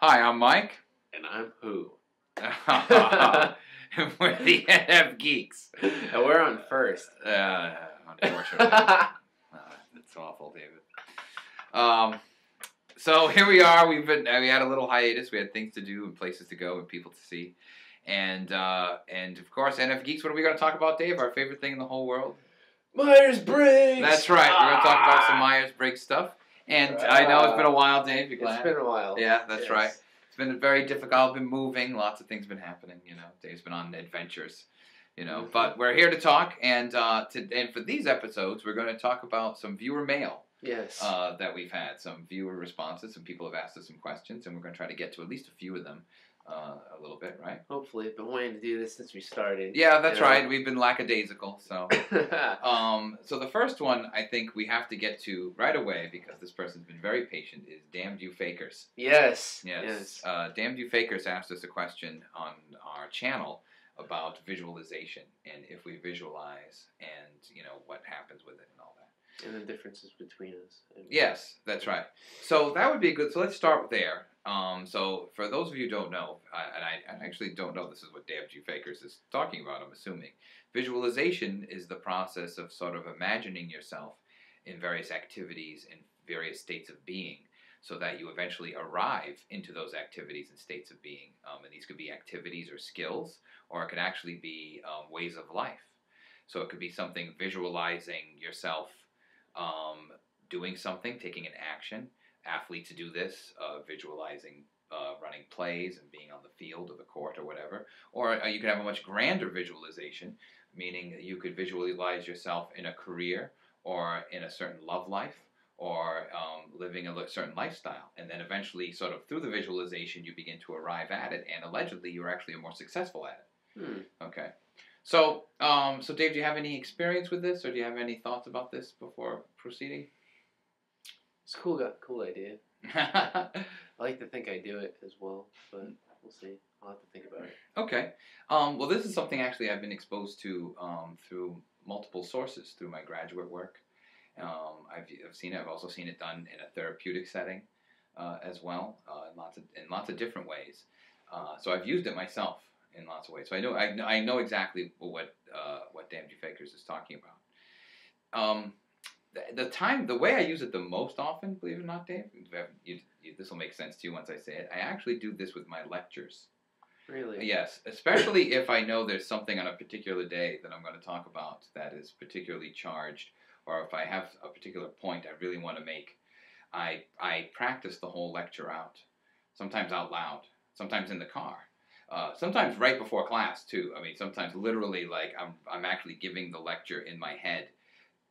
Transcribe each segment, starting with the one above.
Hi, I'm Mike. And I'm Who. And we're the Nfgeeks. And we're on first. Unfortunately. That's awful, David. So here we are. We had a little hiatus. We had things to do and places to go and people to see. And of course, Nfgeeks, what are we going to talk about, Dave? Our favorite thing in the whole world? Myers-Briggs! That's right. We're going to talk about some Myers-Briggs stuff. And I know it's been a while, Dave. You glad? It's been a while. Yeah, that's right. It's been very difficult. I've been moving. Lots of things have been happening. Dave's been on adventures. Mm-hmm. But we're here to talk, and for these episodes, we're going to talk about some viewer mail. Yes. That we've had, some viewer responses. Some people have asked us some questions, and we're going to try to get to at least a few of them. A little bit, right? Hopefully. I've been wanting to do this since we started. Yeah, that's right. We've been lackadaisical. So so the first one I think we have to get to right away because this person's been very patient is Damned You Fakers. Yes. Damned You Fakers asked us a question on our channel about visualization and if we visualize and what happens with it and all that. And the differences between us. Yes, that's right. So that would be good. So let's start there. So for those of you who don't know, and I actually don't know this is what Damned You Fakers is talking about, I'm assuming. Visualization is the process of sort of imagining yourself in various activities and various states of being so that you eventually arrive into those activities and states of being. And these could be activities or skills, or it could actually be ways of life. So it could be something visualizing yourself doing something, taking an action. Athletes do this, visualizing running plays and being on the field or the court or whatever. Or you could have a much grander visualization, meaning you could visualize yourself in a career or in a certain love life or living a certain lifestyle. And then eventually, sort of through the visualization, you begin to arrive at it, and allegedly you're actually more successful at it. Okay. So, Dave, do you have any experience with this, or do you have any thoughts about this before proceeding? It's a cool idea. I like to think I do it as well, but we'll see. I'll have to think about it. Okay. Well, this is something actually I've been exposed to through multiple sources, through my graduate work. I've seen it. I've also seen it done in a therapeutic setting as well, in lots of different ways. So I've used it myself in lots of ways. So I know exactly what Damned You Fakers is talking about. The way I use it the most often, believe it or not, Dave, this will make sense to you once I say it. I actually do this with my lectures. Really? Yes, especially if I know there's something on a particular day that I'm going to talk about that is particularly charged, or if I have a particular point I really want to make. I practice the whole lecture out, sometimes out loud, sometimes in the car. Sometimes right before class too. I mean, sometimes literally like I'm actually giving the lecture in my head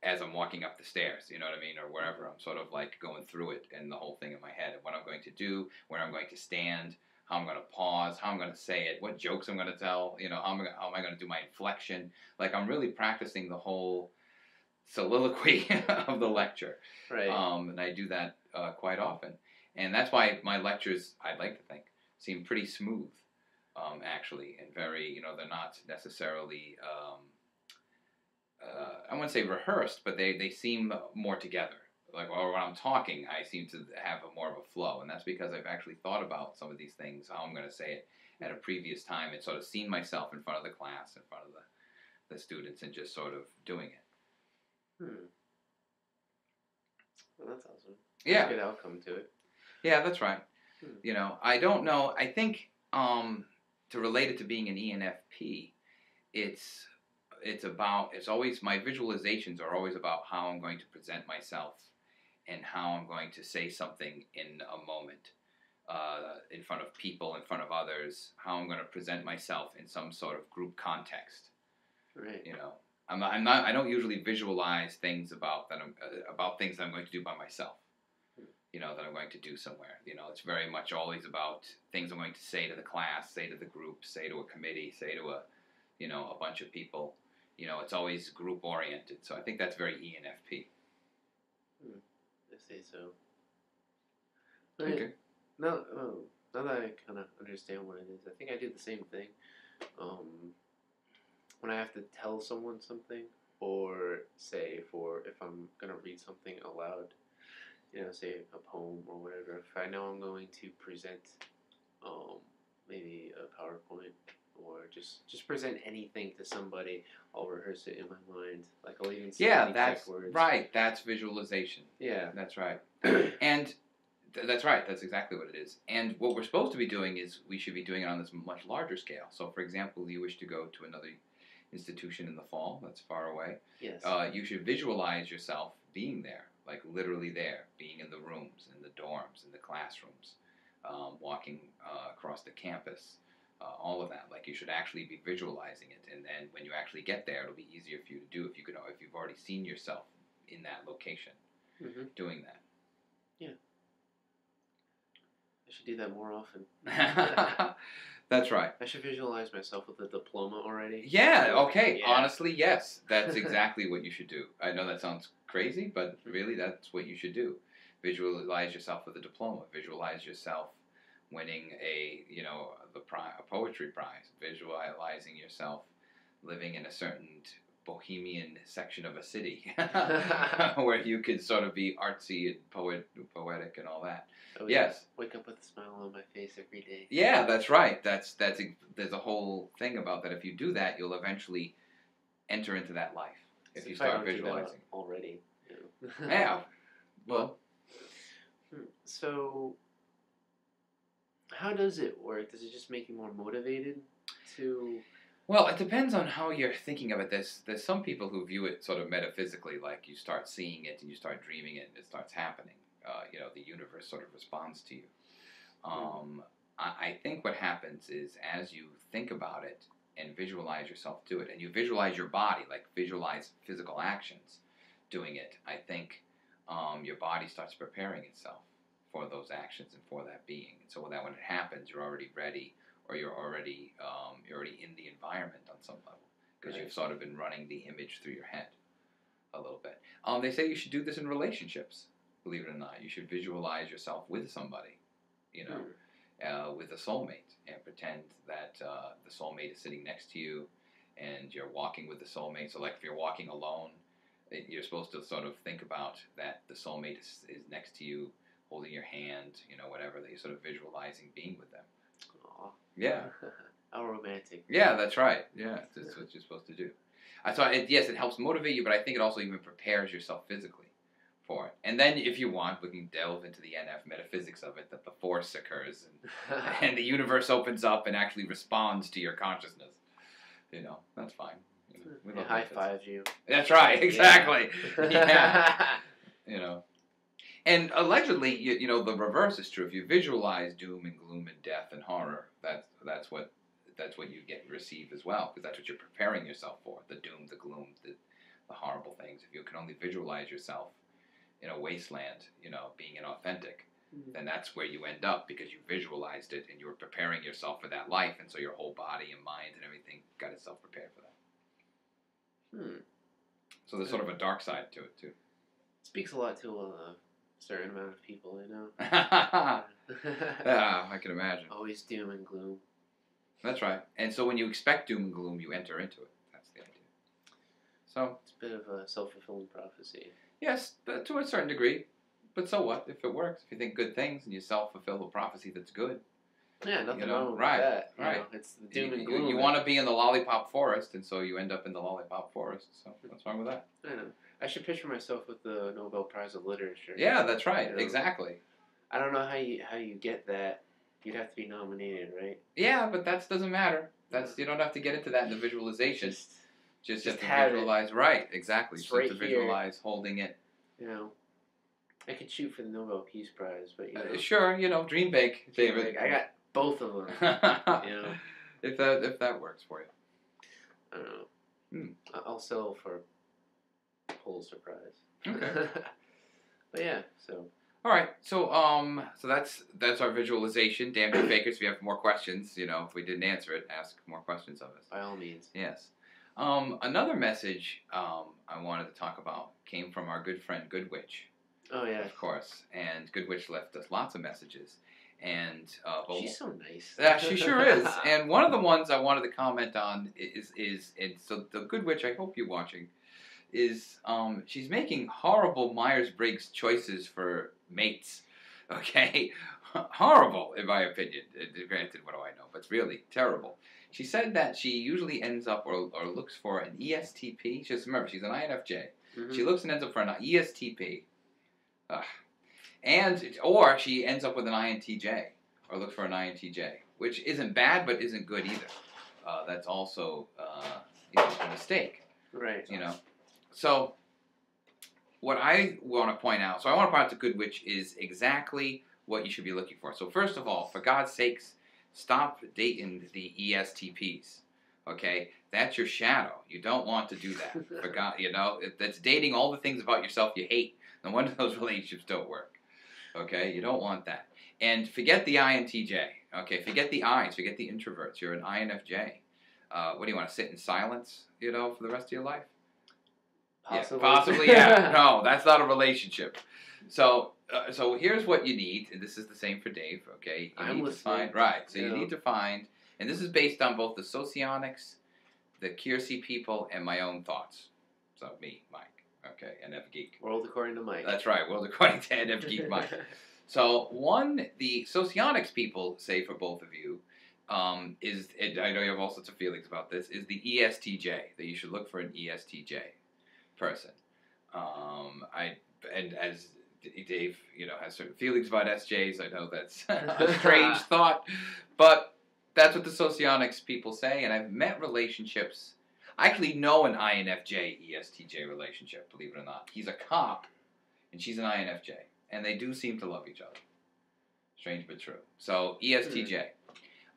as I'm walking up the stairs, you know what I mean, or wherever. I'm sort of like going through it and the whole thing in my head, and what I'm going to do, where I'm going to stand, how I'm going to pause, how I'm going to say it, what jokes I'm going to tell, how am I going to do my inflection. Like I'm really practicing the whole soliloquy of the lecture. Right. And I do that quite often, and that's why my lectures, I'd like to think, seem pretty smooth. Actually, and very, they're not necessarily, I wouldn't say rehearsed, but they seem more together. Like, or when I'm talking, I seem to have more of a flow, and that's because I've actually thought about some of these things, how I'm going to say it at a previous time, and sort of seen myself in front of the class, in front of the students, and just sort of doing it. Well, that's awesome. Yeah. That's a good outcome to it. Yeah, that's right. I don't know. I think to relate it to being an ENFP, it's always, my visualizations are always about how I'm going to present myself and how I'm going to say something in a moment, in front of people, in front of others, how I'm going to present myself in some sort of group context. Right. I don't usually visualize things about things that I'm going to do by myself. That I'm going to do somewhere. It's very much always about things I'm going to say to the class, say to the group, say to a committee, say to a bunch of people. It's always group oriented. So I think that's very ENFP. I say so. Okay. Now that I kind of understand what it is, I think I do the same thing. When I have to tell someone something, or say if I'm gonna read something aloud, say a poem or whatever, if I know I'm going to present maybe a PowerPoint, or just present anything to somebody. I'll rehearse it in my mind. Like I'll even say the exact words. Right. That's visualization. Yeah. That's right. And that's right. That's exactly what it is. And what we're supposed to be doing is we should be doing it on this much larger scale. So, for example, you wish to go to another institution in the fall that's far away. Yes. You should visualize yourself being there, like literally there, being in the rooms, in the dorms, in the classrooms, walking across the campus, all of that. Like you should actually be visualizing it, and then when you actually get there, it'll be easier for you to do if you've already seen yourself in that location, doing that. Yeah. I should do that more often. That's right. I should visualize myself with a diploma already. Yeah, okay. Yeah. Honestly, yes. That's exactly what you should do. I know that sounds crazy, but really that's what you should do. Visualize yourself with a diploma. Visualize yourself winning a poetry prize. Visualizing yourself living in a certain bohemian section of a city where you could sort of be artsy and poetic and all that. Yes. Wake up with a smile on my face every day. Yeah, that's right. There's a whole thing about that. If you do that, you'll eventually enter into that life. If you start visualizing already. Yeah. Well. So, how does it work? Does it just make you more motivated to? Well, it depends on how you're thinking of it. There's some people who view it sort of metaphysically, like you start seeing it and you start dreaming it and it starts happening. The universe sort of responds to you. I think what happens is as you think about it and visualize yourself do it, and you visualize your body, like visualize physical actions doing it, I think your body starts preparing itself for those actions and for that being. And so that when it happens, you're already ready, or you're already in the environment on some level, because you've sort of been running the image through your head a little bit. They say you should do this in relationships. Believe it or not, you should visualize yourself with somebody, with a soulmate, and pretend that the soulmate is sitting next to you, and you're walking with the soulmate. So, like if you're walking alone, you're supposed to sort of think about that the soulmate is next to you, holding your hand, whatever. That you're sort of visualizing being with them. Aww. Yeah. How romantic. Yeah, that's right. Yeah, that's what you're supposed to do. Yes, it helps motivate you, but I think it also even prepares yourself physically for it. And then, if you want, we can delve into the NF metaphysics of it, that the force occurs and the universe opens up and actually responds to your consciousness. That's fine. We love high five you. That's right. Exactly. Yeah. And allegedly, the reverse is true. If you visualize doom and gloom and death and horror, that's what you receive as well, because that's what you're preparing yourself for: the doom, the gloom, the horrible things. If you can only visualize yourself in a wasteland, being inauthentic, then that's where you end up, because you visualized it and you were preparing yourself for that life, and so your whole body and mind and everything got itself prepared for that. So there's sort of a dark side to it too. Speaks a lot to a certain amount of people, Yeah, I can imagine. Always doom and gloom. That's right. And so when you expect doom and gloom, you enter into it. That's the idea. So it's a bit of a self-fulfilling prophecy. Yes, to a certain degree. But so what? If it works, if you think good things and you self-fulfill a prophecy that's good. Yeah, nothing wrong with that. Right. It's the doom and gloom. You want to be in the lollipop forest, and so you end up in the lollipop forest. So what's wrong with that? I know. I should picture myself with the Nobel Prize of Literature. Yeah, that's right. Exactly. I don't know how you get that. You'd have to be nominated, right? Yeah, but that doesn't matter. You don't have to get into that in the visualization. Just have to visualize. It. Right, exactly. Just right have to visualize holding it. I could shoot for the Nobel Peace Prize, but sure, dream big, David. I got both of them. If that works for you. I don't know. I'll settle for Pulitzer Prize. Okay. But yeah, so. All right, so that's our visualization. Damn you fakers! If you have more questions, if we didn't answer it, ask more questions of us. By all means. Yes. Another message I wanted to talk about came from our good friend Goodwitch. Oh yeah. Of course, and Goodwitch left us lots of messages, and she's so nice. Yeah, she sure is. And one of the ones I wanted to comment on is and so the Goodwitch, I hope you're watching, is she's making horrible Myers-Briggs choices for mates, okay? horrible, in my opinion. Granted, what do I know? But it's really terrible. She said that she usually ends up or looks for an ESTP. Remember, she's an INFJ. Mm-hmm. She looks and ends up for an ESTP. Or she ends up with an INTJ, or looks for an INTJ, which isn't bad, but isn't good either. That's also a mistake. Right. So what I want to point out, the Good Witch is exactly what you should be looking for. So first of all, for God's sakes, stop dating the ESTPs. Okay, that's your shadow. You don't want to do that. For God, that's dating all the things about yourself you hate. No wonder those relationships don't work. Okay, you don't want that. And forget the INTJ. Okay, forget the I's. Forget the introverts. You're an INFJ. What do you want to sit in silence? For the rest of your life? Possibly. Yeah, possibly. Yeah. No, that's not a relationship. So here's what you need, and this is the same for Dave. Okay, you need to find So you need to find, and this is based on both the Socionics, the Kiersey people, and my own thoughts. So me, Mike. Okay, Nfgeek. World according to Mike. That's right, world according to Nfgeek Mike. So the Socionics people say for both of you, is, and I know you have all sorts of feelings about this, is the ESTJ, that you should look for an ESTJ person. And as Dave, has certain feelings about SJs, I know that's a strange thought, but that's what the Socionics people say, and I've met relationships. I actually know an INFJ ESTJ relationship, believe it or not. He's a cop, and she's an INFJ, and they do seem to love each other. Strange but true. So ESTJ.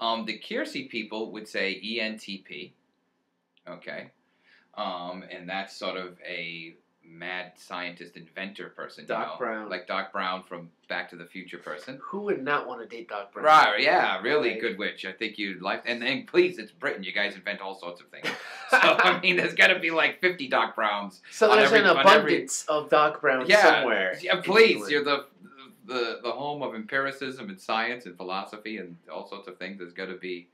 The Kiersey people would say ENTP. Okay, and that's sort of a mad scientist inventor person. Doc Brown, like Doc Brown from Back to the Future person. Who would not want to date Doc Brown? Right, yeah, really good witch. I think you'd like, and then please, it's Britain. You guys invent all sorts of things. So I mean, there's got to be like 50 Doc Browns. So there's an abundance of Doc Browns somewhere. Yeah, please. You're the home of empiricism and science and philosophy and all sorts of things. There's got to be.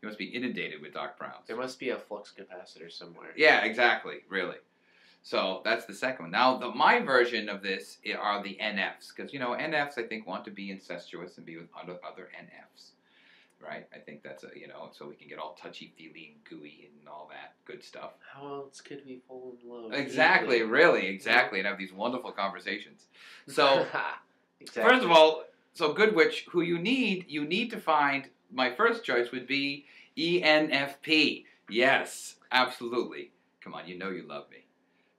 You must be inundated with Doc Browns. There must be a flux capacitor somewhere. Yeah, exactly. Really. So that's the second one. Now, my version of this are the NFs. Because, NFs, I think, want to be incestuous and be with other NFs. Right? I think that's so we can get all touchy-feely and gooey and all that good stuff. How else could we fall in love? Exactly, really, exactly. And have these wonderful conversations. So, exactly. First of all, Good Witch, who you need to find, my first choice would be ENFP. Yes, absolutely. Come on, you love me.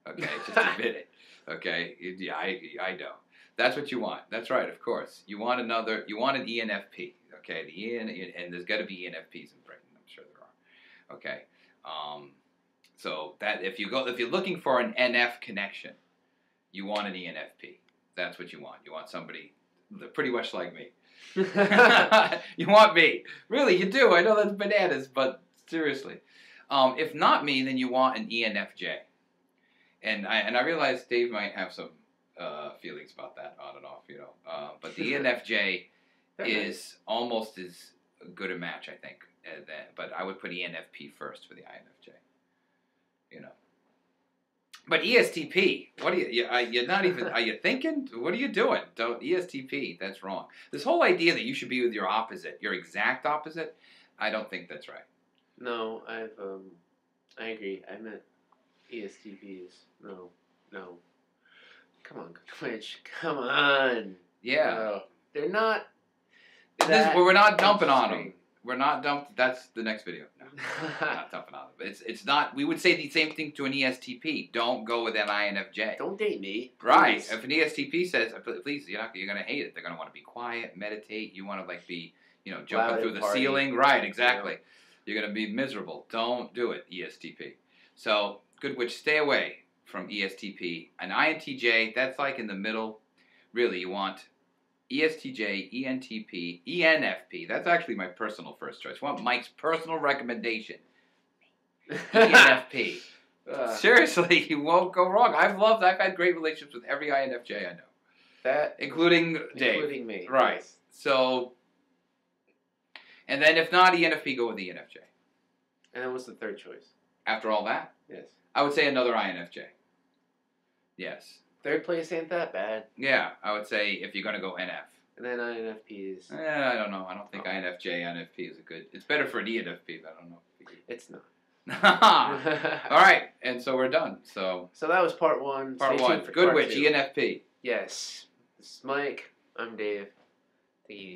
Okay, just admit it. Okay, yeah, I know. That's what you want. That's right, of course. You want an ENFP. Okay, and there's got to be ENFPs in Britain. I'm sure there are. Okay, so that if you're looking for an NF connection, you want an ENFP. That's what you want. You want somebody pretty much like me. You want me. Really, you do. I know that's bananas, but seriously. If not me, then you want an ENFJ. And I realize Dave might have some feelings about that on and off, but the ENFJ is almost as good a match, I think. But I would put ENFP first for the INFJ. But ESTP, what are you're not even, are you thinking? What are you doing? Don't ESTP, that's wrong. This whole idea that you should be with your opposite, your exact opposite, I don't think that's right. No, I agree. I meant ESTPs. No. Come on, Twitch. Come on. Yeah. They're not. We're not dumping on them. We're not dumped. That's the next video. No, we're not dumping on them. It's not. We would say the same thing to an ESTP. Don't go with an INFJ. Don't date me. Please. Right. If an ESTP says, please, you're gonna hate it. They're gonna want to be quiet, meditate. You want to be, jumping through the ceiling. Right. Exactly. Yeah. You're gonna be miserable. Don't do it, ESTP. So, Good Witch, stay away from ESTP. An INTJ, that's like in the middle. Really, you want ESTJ, ENTP, ENFP. That's actually my personal first choice. I want Mike's personal recommendation. ENFP. Seriously, you won't go wrong. I've had great relationships with every INFJ I know. Including Dave. Including me. Right. Yes. So, and then if not ENFP, go with the ENFJ. And then what's the third choice? After all that? Yes. I would say another INFJ. Yes. Third place ain't that bad. Yeah, I would say if you're going to go NF. And then INFP is... I don't know. I don't think INFJ, INFP is a good... It's better for an ENFP, but I don't know. It's not. All right, and so we're done. So that was part 1. Part Stay 1. tuned for Good part witch, 2. ENFP. Yes. This is Mike. I'm Dave. Take it easy.